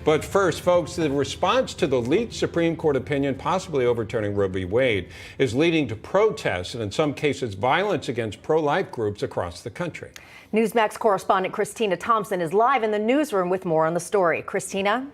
But first, folks, the response to the leaked Supreme Court opinion possibly overturning Roe v. Wade is leading to protests and in some cases violence against pro-life groups across the country. Newsmax correspondent Christina Thompson is live in the newsroom with more on the story. Christina?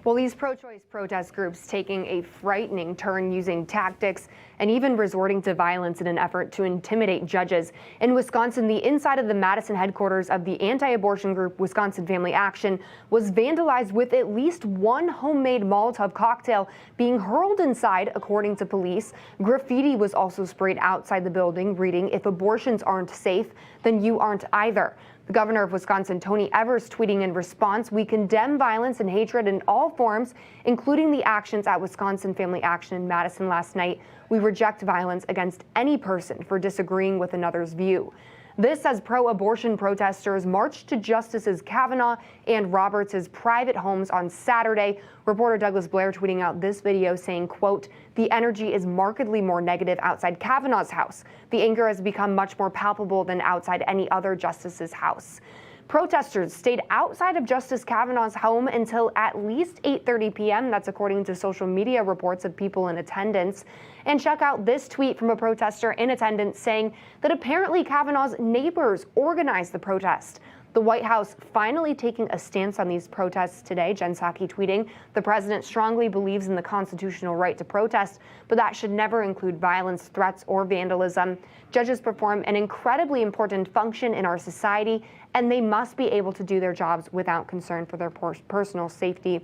Well, these pro-choice protest groups taking a frightening turn using tactics and even resorting to violence in an effort to intimidate judges. In Wisconsin, the inside of the Madison headquarters of the anti-abortion group Wisconsin Family Action was vandalized with at least one homemade Molotov cocktail being hurled inside, according to police. Graffiti was also sprayed outside the building reading, "If abortions aren't safe, then you aren't either." The governor of Wisconsin, Tony Evers, tweeting in response, "We condemn violence and hatred in all forms, including the actions at Wisconsin Family Action in Madison last night. We reject violence against any person for disagreeing with another's view." This as pro-abortion protesters marched to Justices Kavanaugh and Roberts' private homes on Saturday. Reporter Douglas Blair tweeting out this video saying, quote, "The energy is markedly more negative outside Kavanaugh's house. The anger has become much more palpable than outside any other justice's house." Protesters stayed outside of Justice Kavanaugh's home until at least 8:30 p.m. That's according to social media reports of people in attendance. And check out this tweet from a protester in attendance saying that apparently Kavanaugh's neighbors organized the protest. The White House finally taking a stance on these protests today. Jen Psaki tweeting, "The president strongly believes in the constitutional right to protest, but that should never include violence, threats, or vandalism. Judges perform an incredibly important function in our society, and they must be able to do their jobs without concern for their personal safety."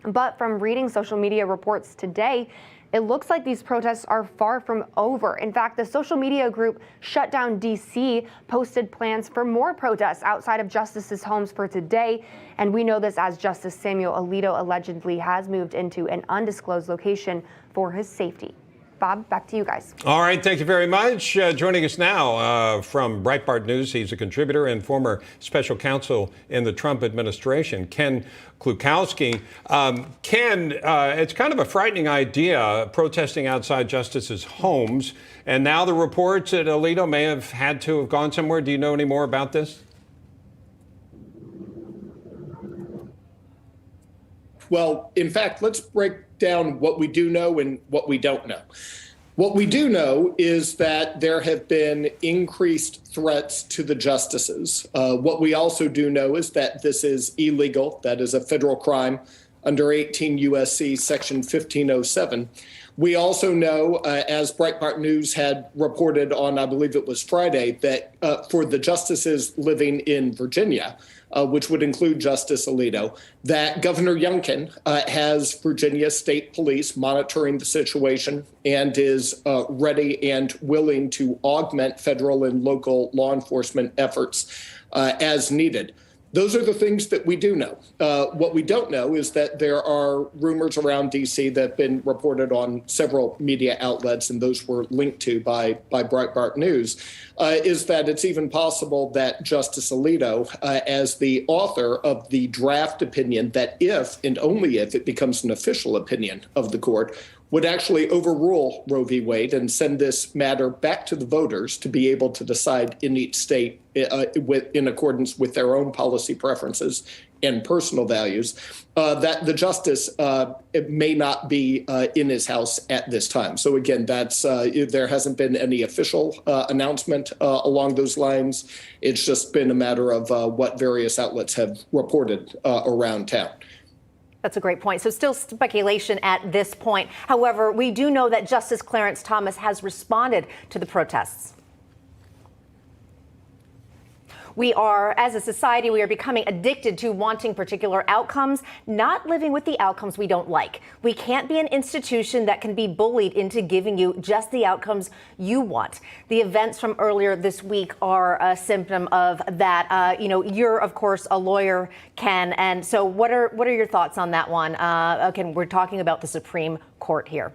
But from reading social media reports today, it looks like these protests are far from over. In fact, the social media group Shut Down DC posted plans for more protests outside of justices' homes for today. And we know this as Justice Samuel Alito allegedly has moved into an undisclosed location for his safety. Bob, back to you guys. All right, thank you very much. Joining us now from Breitbart News, he's a contributor and former special counsel in the Trump administration, Ken Klukowski. Ken, it's kind of a frightening idea, protesting outside justices' homes. And now the reports that Alito may have had to have gone somewhere. Do you know any more about this? Well, in fact, let's break down what we do know and what we don't know. What we do know is that there have been increased threats to the justices. What we also do know is that this is illegal. That is a federal crime under 18 U.S.C. Section 1507. We also know, as Breitbart News had reported on, I believe it was Friday, that for the justices living in Virginia, which would include Justice Alito, that Governor Youngkin has Virginia State Police monitoring the situation and is ready and willing to augment federal and local law enforcement efforts as needed. Those are the things that we do know. What we don't know is that there are rumors around D.C. that have been reported on several media outlets, and those were linked to by Breitbart News, is that it's even possible that Justice Alito, as the author of the draft opinion, that if and only if it becomes an official opinion of the court, would actually overrule Roe v. Wade and send this matter back to the voters to be able to decide in each state in accordance with their own policy preferences and personal values, that the justice may not be in his house at this time. So again, that's there hasn't been any official announcement along those lines. It's just been a matter of what various outlets have reported around town. That's a great point. So still speculation at this point. However, we do know that Justice Clarence Thomas has responded to the protests. We are, as a society, we are becoming addicted to wanting particular outcomes, not living with the outcomes we don't like. We can't be an institution that can be bullied into giving you just the outcomes you want. The events from earlier this week are a symptom of that. You're, of course, a lawyer, Ken. And so what are your thoughts on that one? Again, we're talking about the Supreme Court here.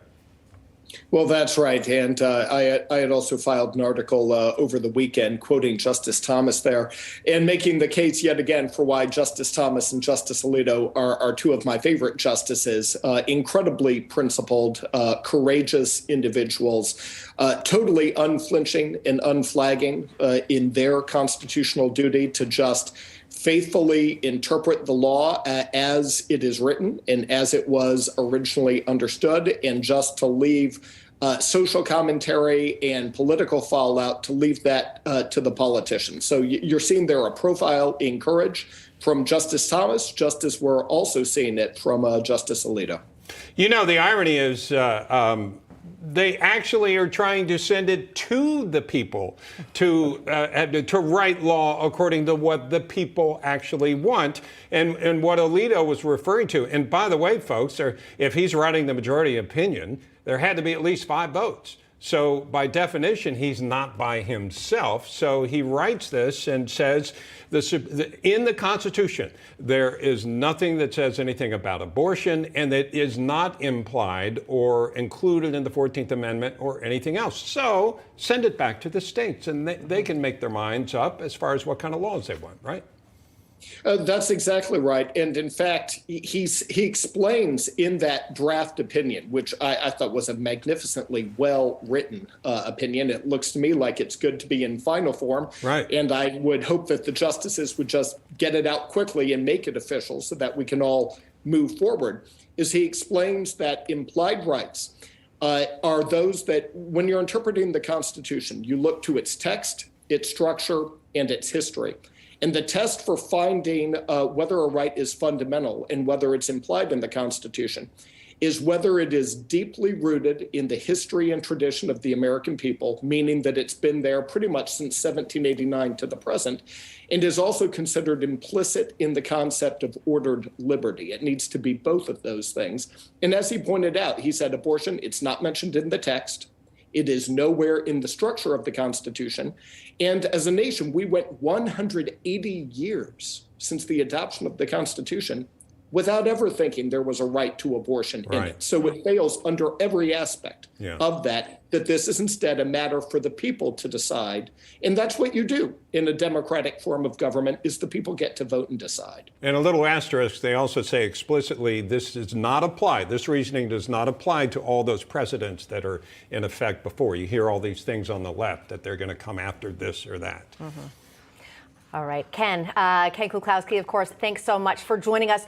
Well, that's right. And I had also filed an article over the weekend quoting Justice Thomas there and making the case yet again for why Justice Thomas and Justice Alito are two of my favorite justices, incredibly principled, courageous individuals, totally unflinching and unflagging in their constitutional duty to just faithfully interpret the law as it is written and as it was originally understood, and just to leave social commentary and political fallout, to leave that to the politicians. So you're seeing there a profile in courage from Justice Thomas, just as we're also seeing it from Justice Alito. You know, the irony is they actually are trying to send it to the people to write law according to what the people actually want and what Alito was referring to. And by the way, folks, if he's writing the majority opinion, there had to be at least 5 votes. So by definition, he's not by himself. So he writes this and says, in the Constitution, there is nothing that says anything about abortion, and that is not implied or included in the 14th Amendment or anything else. So send it back to the states, and they can make their minds up as far as what kind of laws they want, right? That's exactly right. And in fact, he explains in that draft opinion, which I thought was a magnificently well-written opinion. It looks to me like it's good to be in final form. Right. And I would hope that the justices would just get it out quickly and make it official so that we can all move forward. Is he explains that implied rights are those that when you're interpreting the Constitution, you look to its text, its structure, and its history. And the test for finding whether a right is fundamental and whether it's implied in the Constitution is whether it is deeply rooted in the history and tradition of the American people, meaning that it's been there pretty much since 1789 to the present, and is also considered implicit in the concept of ordered liberty. It needs to be both of those things. And as he pointed out, he said abortion, it's not mentioned in the text. It is nowhere in the structure of the Constitution. And as a nation, we went 180 years since the adoption of the Constitution without ever thinking there was a right to abortion in it. So it fails under every aspect of that this is instead a matter for the people to decide. And that's what you do in a democratic form of government, is the people get to vote and decide. And a little asterisk, they also say explicitly this does not apply. This reasoning does not apply to all those precedents that are in effect before. You hear all these things on the left that they're going to come after this or that. All right, Ken Kuklowski, of course, thanks so much for joining us.